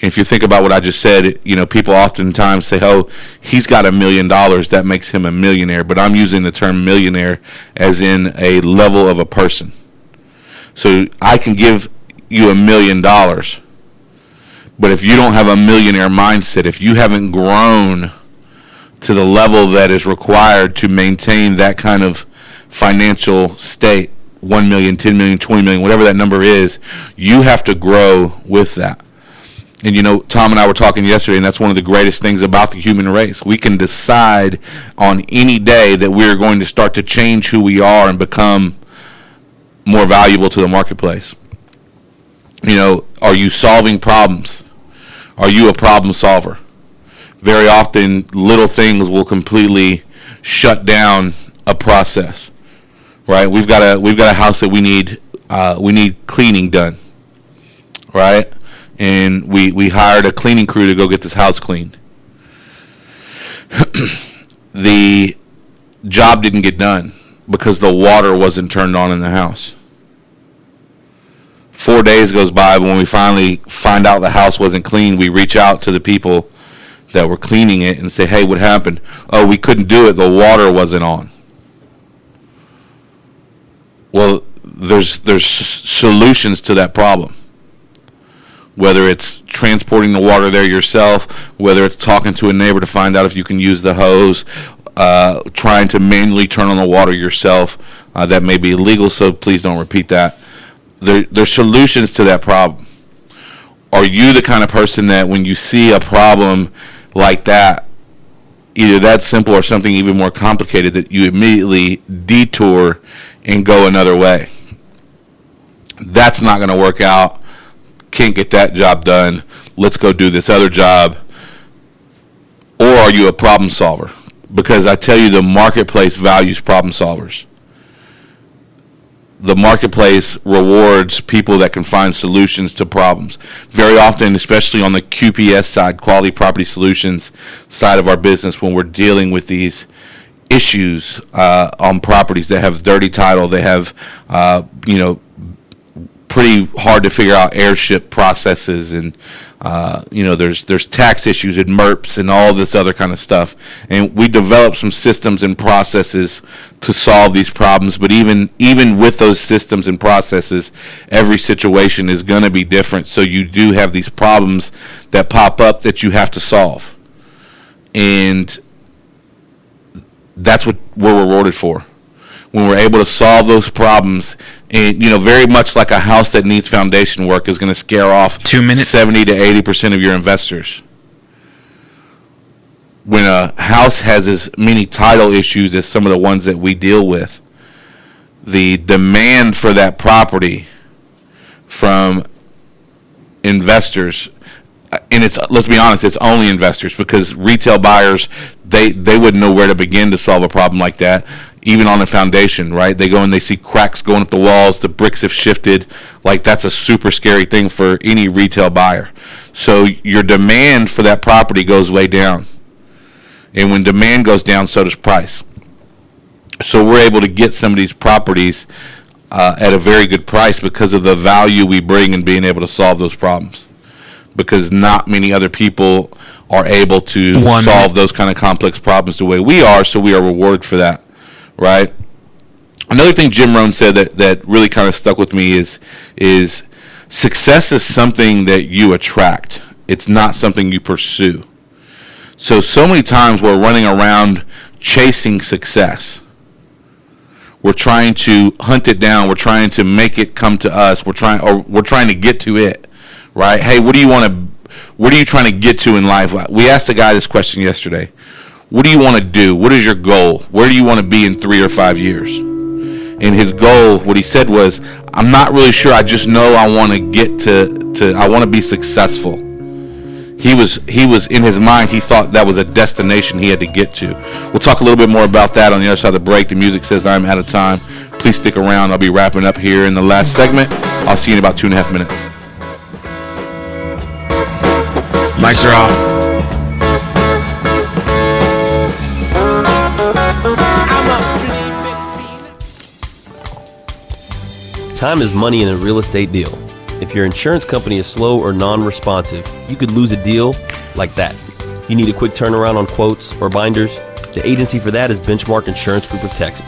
Speaker 4: If you think about what I just said, people oftentimes say, oh, he's got $1 million, that makes him a millionaire. But I'm using the term millionaire as in a level of a person. So I can give you $1 million, but if you don't have a millionaire mindset, if you haven't grown to the level that is required to maintain that kind of financial state, 1 million, 10 million, 20 million, whatever that number is, you have to grow with that. And, Tom and I were talking yesterday, and that's one of the greatest things about the human race. We can decide on any day that we're going to start to change who we are and become more valuable to the marketplace. Are you solving problems? Are you a problem solver? Very often, little things will completely shut down a process. Right? We've got a house that we need cleaning done. Right? And we hired a cleaning crew to go get this house cleaned. The job didn't get done because the water wasn't turned on in the house. 4 days goes by, but when we finally find out the house wasn't clean, we reach out to the people that were cleaning it and say, hey, what happened? Oh, we couldn't do it. The water wasn't on. Well, there's solutions to that problem. Whether it's transporting the water there yourself, whether it's talking to a neighbor to find out if you can use the hose, trying to manually turn on the water yourself, that may be illegal, so please don't repeat that. There's solutions to that problem. Are you the kind of person that when you see a problem like that, either that simple or something even more complicated, that you immediately detour and go another way? That's not going to work out. Can't get that job done. Let's go do this other job. Or are you a problem solver? Because I tell you, the marketplace values problem solvers. The marketplace rewards people that can find solutions to problems. Very often, especially on the QPS side, Quality Property Solutions side of our business, when we're dealing with these issues on properties that have dirty title, they have, pretty hard to figure out airship processes, and there's tax issues and MERPs and all this other kind of stuff. And we develop some systems and processes to solve these problems. But even with those systems and processes, every situation is going to be different. So you do have these problems that pop up that you have to solve, and that's what we're rewarded for. When we're able to solve those problems, and very much like a house that needs foundation work is going to scare off
Speaker 1: 2 minutes,
Speaker 4: 70 to 80% of your investors. When a house has as many title issues as some of the ones that we deal with, the demand for that property from investors, and let's be honest, it's only investors, because retail buyers, they wouldn't know where to begin to solve a problem like that. Even on a foundation, right? They go and they see cracks going up the walls, the bricks have shifted. Like, that's a super scary thing for any retail buyer. So your demand for that property goes way down. And when demand goes down, so does price. So we're able to get some of these properties at a very good price because of the value we bring in being able to solve those problems. Because not many other people are able to solve those kind of complex problems the way we are, so we are rewarded for that. Right. Another thing Jim Rohn said that really kind of stuck with me is success is something that you attract. It's not something you pursue. So many times we're running around chasing success. We're trying to hunt it down. We're trying to make it come to us. We're trying to get to it. Right. Hey, what are you trying to get to in life? We asked a guy this question yesterday. What do you want to do? What is your goal? Where do you want to be in 3 or 5 years? And his goal, what he said was, I'm not really sure. I just know I want to get to I want to be successful. He was in his mind, he thought that was a destination he had to get to. We'll talk a little bit more about that on the other side of the break. The music says I'm out of time. Please stick around. I'll be wrapping up here in the last segment. I'll see you in about 2.5 minutes.
Speaker 1: Mics are off.
Speaker 6: Time is money in a real estate deal. If your insurance company is slow or non-responsive, you could lose a deal like that. You need a quick turnaround on quotes or binders? The agency for that is Benchmark Insurance Group of Texas.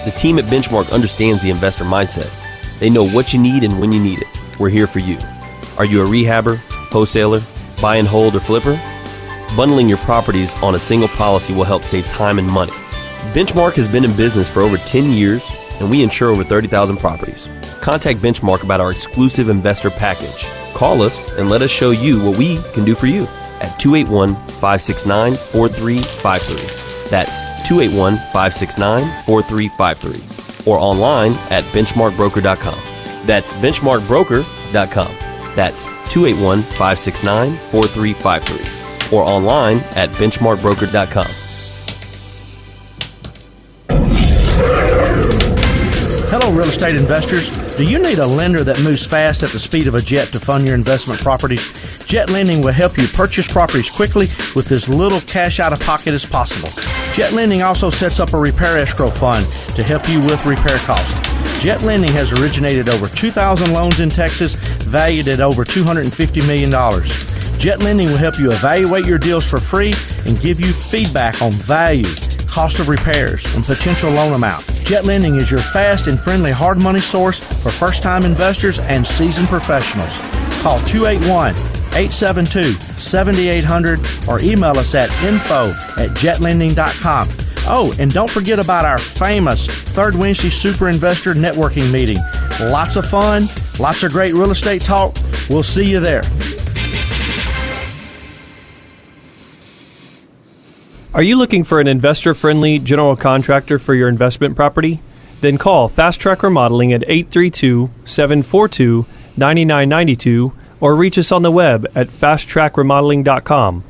Speaker 6: The team at Benchmark understands the investor mindset. They know what you need and when you need it. We're here for you. Are you a rehabber, wholesaler, buy and hold, or flipper? Bundling your properties on a single policy will help save time and money. Benchmark has been in business for over 10 years and we insure over 30,000 properties. Contact Benchmark about our exclusive investor package. Call us and let us show you what we can do for you at 281-569-4353. That's 281-569-4353. Or online at benchmarkbroker.com. That's benchmarkbroker.com. That's 281-569-4353. Or online at benchmarkbroker.com.
Speaker 5: Hello, real estate investors. Do you need a lender that moves fast at the speed of a jet to fund your investment properties? Jet Lending will help you purchase properties quickly with as little cash out of pocket as possible. Jet Lending also sets up a repair escrow fund to help you with repair costs. Jet Lending has originated over 2,000 loans in Texas, valued at over $250 million. Jet Lending will help you evaluate your deals for free and give you feedback on value, cost of repairs, and potential loan amount. Jet Lending is your fast and friendly hard money source for first-time investors and seasoned professionals. Call 281-872-7800 or email us at info@jetlending.com. Oh, and don't forget about our famous Third Wednesday Super Investor Networking Meeting. Lots of fun, lots of great real estate talk. We'll see you there.
Speaker 7: Are you looking for an investor-friendly general contractor for your investment property? Then call Fast Track Remodeling at 832-742-9992 or reach us on the web at fasttrackremodeling.com.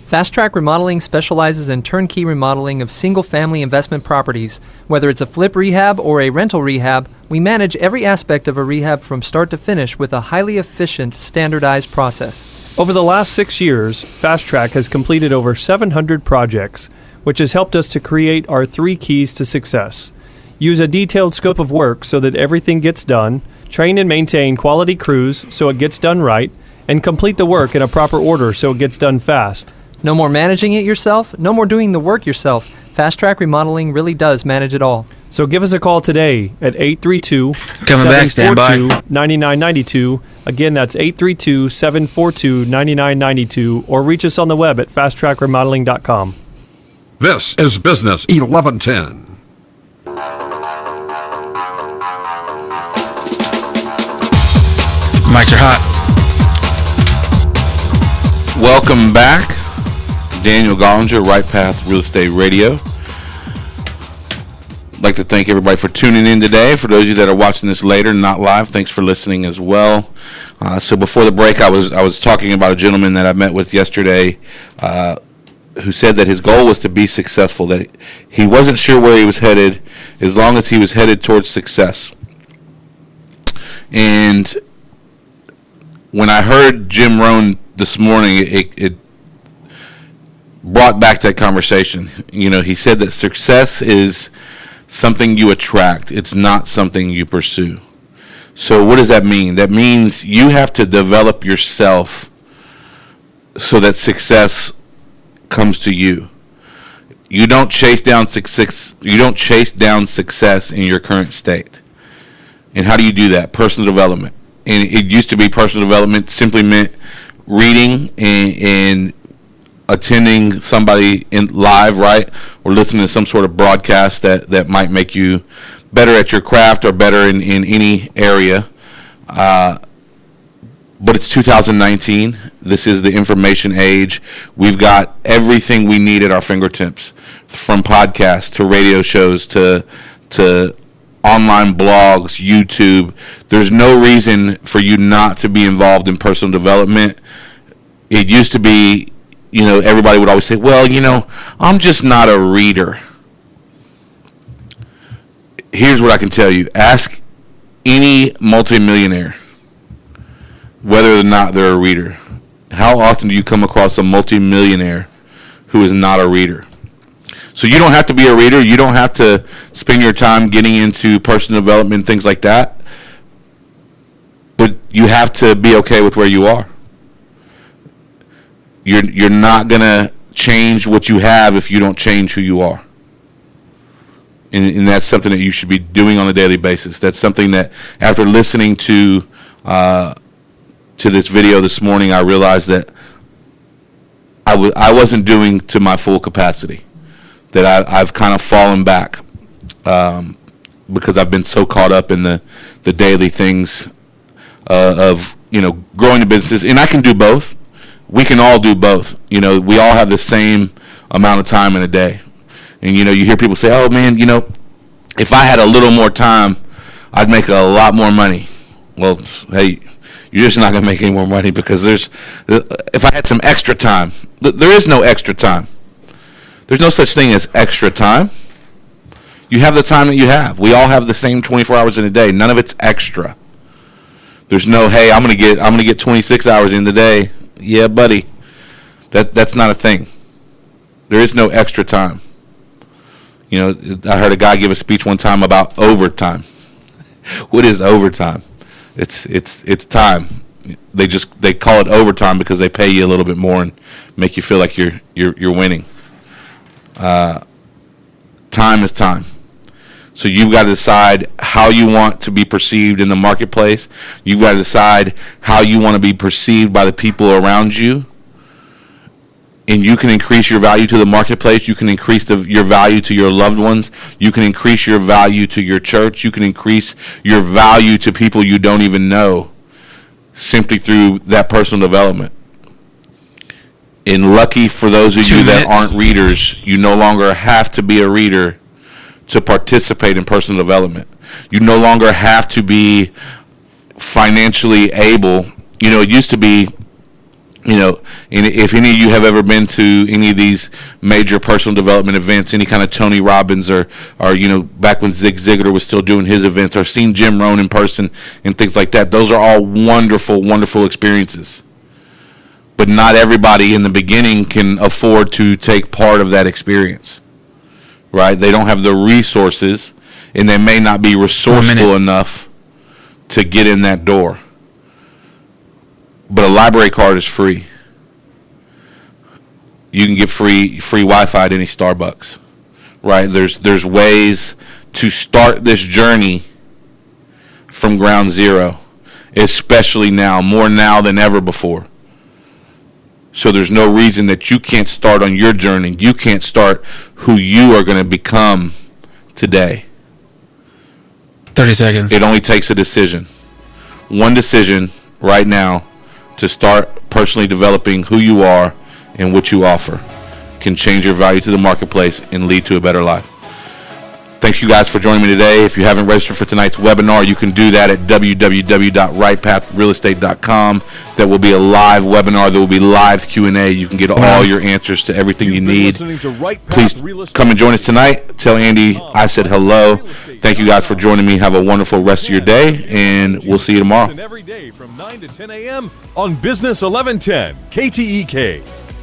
Speaker 8: Fast Track Remodeling specializes in turnkey remodeling of single-family investment properties. Whether it's a flip rehab or a rental rehab, we manage every aspect of a rehab from start to finish with a highly efficient, standardized process.
Speaker 7: Over the last 6 years, Fast Track has completed over 700 projects, which has helped us to create our 3 keys to success. Use a detailed scope of work so that everything gets done, train and maintain quality crews so it gets done right, and complete the work in a proper order so it gets done fast.
Speaker 8: No more managing it yourself, no more doing the work yourself. Fast Track Remodeling really does manage it all.
Speaker 7: So give us a call today at 832-742-9992. Again, that's 832-742-9992, or reach us on the web at fasttrackremodeling.com.
Speaker 9: This is Business 1110.
Speaker 1: Mics are hot.
Speaker 4: Welcome back. Daniel Gollinger, Right Path Real Estate Radio. I'd like to thank everybody for tuning in today. For those of you that are watching this later, not live, thanks for listening as well. So before the break, I was talking about a gentleman that I met with yesterday who said that his goal was to be successful, that he wasn't sure where he was headed as long as he was headed towards success. And when I heard Jim Rohn this morning, it brought back that conversation. You know, he said that success is something you attract. It's not something you pursue. So what does that mean? That means you have to develop yourself so that success comes to you. You don't chase down success. You don't chase down success in your current state. And how do you do that? Personal development. And it used to be personal development simply meant reading and attending somebody in live, right? Or listening to some sort of broadcast that might make you better at your craft or better in any area. But it's 2019. This is the information age. We've got everything we need at our fingertips, from podcasts to radio shows to online blogs, YouTube. There's no reason for you not to be involved in personal development. It used to be, you know, everybody would always say, well, you know, I'm just not a reader. Here's what I can tell you. Ask any multimillionaire whether or not they're a reader. How often do you come across a multimillionaire who is not a reader? So you don't have to be a reader. You don't have to spend your time getting into personal development, things like that. But you have to be okay with where you are. You're not going to change what you have if you don't change who you are. And that's something that you should be doing on a daily basis. That's something that, after listening to this video this morning, I realized that I wasn't doing to my full capacity. That I've kind of fallen back. because I've been so caught up in the daily things of growing the businesses, and I can do both. We can all do both. We all have the same amount of time in a day, and you hear people say, "Oh man, if I had a little more time, I'd make a lot more money." Well, hey, you're just not going to make any more money because if I had some extra time, there is no extra time. There's no such thing as extra time. You have the time that you have. We all have the same 24 hours in a day. None of it's extra. There's no, hey, I'm gonna get 26 hours in the day. Yeah, buddy. That's not a thing. There is no extra time. I heard a guy give a speech one time about overtime. What is overtime? It's time. They call it overtime because they pay you a little bit more and make you feel like you're winning. Time is time. So you've got to decide how you want to be perceived in the marketplace. You've got to decide how you want to be perceived by the people around you. And you can increase your value to the marketplace. You can increase your value to your loved ones. You can increase your value to your church. You can increase your value to people you don't even know simply through that personal development. And lucky for those of you that aren't readers, you no longer have to be a reader to participate in personal development. You no longer have to be financially able. It used to be, and if any of you have ever been to any of these major personal development events, any kind of Tony Robbins or back when Zig Ziglar was still doing his events, or seen Jim Rohn in person and things like that, those are all wonderful, wonderful experiences. But not everybody in the beginning can afford to take part of that experience. Right? They don't have the resources, and they may not be resourceful enough to get in that door. But a library card is free. You can get free Wi-Fi at any Starbucks. Right? There's ways to start this journey from ground zero, especially now, more now than ever before. So there's no reason that you can't start on your journey. You can't start who you are going to become today.
Speaker 1: 30 seconds.
Speaker 4: It only takes a decision. One decision right now to start personally developing who you are and what you offer can change your value to the marketplace and lead to a better life. Thank you guys for joining me today. If you haven't registered for tonight's webinar, you can do that at www.rightpathrealestate.com. That will be a live webinar. There will be live Q&A. You can get all your answers to everything you need. Please come and join us tonight. Tell Andy I said hello. Thank you guys for joining me. Have a wonderful rest of your day, and we'll see you tomorrow.
Speaker 2: Every day from 9 to 10 a.m. on Business 1110 KTEK.